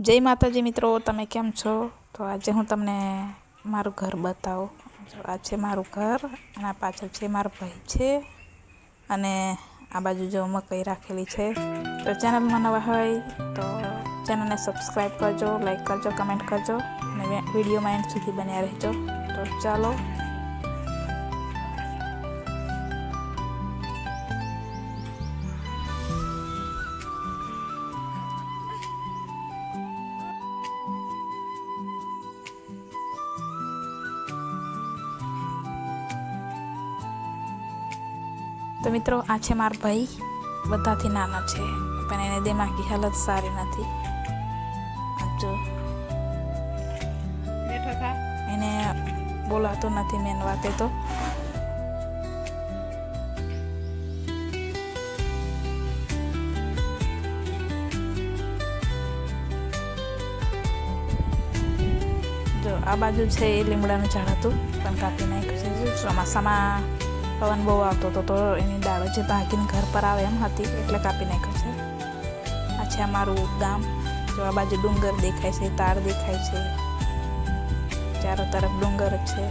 જય માતાજી મિત્રો, તમે કેમ છો? તો આજે હું તમને મારું ઘર બતાવું. આ છે મારું ઘર અને આ પાછળ છે મારો ભાઈ છે અને આ બાજુ જો મકઈ રાખેલી છે. તો ચેનલમાં નવા હોય તો ચેનલને સબસ્ક્રાઈબ કરજો, લાઈક કરજો, કમેન્ટ કરજો અને વિડીયોમાં એન્ડ સુધી બન્યા રહેજો. તો ચાલો તો મિત્રો, આ છે મારો ભાઈ, બધાથી નાનો છે પણ એને દિમાગી હાલત સારી નથી. જો એને બોલાતું નથી મેન વાતે તો. જો આ બાજુ છે એ લીમડાનું ઝાડ હતું પણ કાપી નાખ્યું છે. ચોમાસામાં પવન બહુ આવતો હતો તો એની ડાળો જે ભાગીને ઘર પર આવે એમ હતી એટલે કાપી નાખ્યું છે. આ છે અમારું ગામ. જો આ બાજુ ડુંગર દેખાય છે, તાર દેખાય છે, ચારો તરફ ડુંગર જ છે.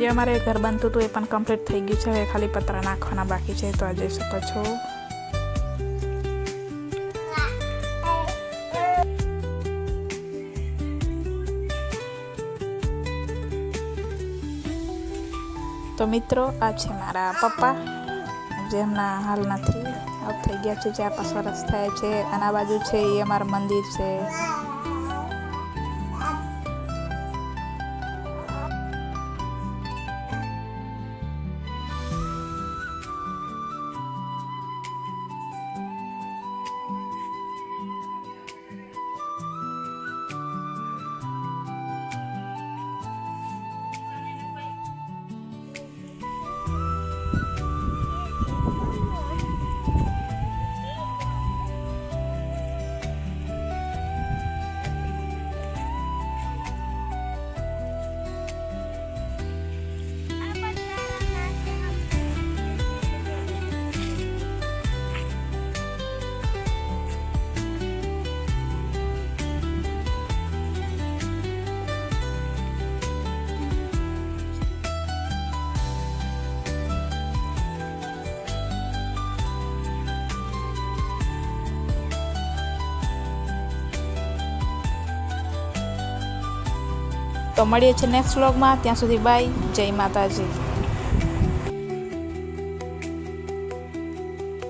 જે અમારે ઘર બનતું હતું એ પણ કમ્પ્લીટ થઈ ગયું છે. હવે ખાલી પતરા નાખવાના બાકી છે. તો આ જોઈ શકો છો. તો મિત્રો, આ છે મારા પપ્પા જે હમણાં હાલ નથી, આઉટ થઈ ગયા છે, 4-5 વર્ષ થયા છે. અને આ બાજુ છે એ અમારું મંદિર છે. તો મળીએ છીએ નેક્સ્ટ વ્લોગમાં. ત્યાં સુધી બાય. જય માતાજી.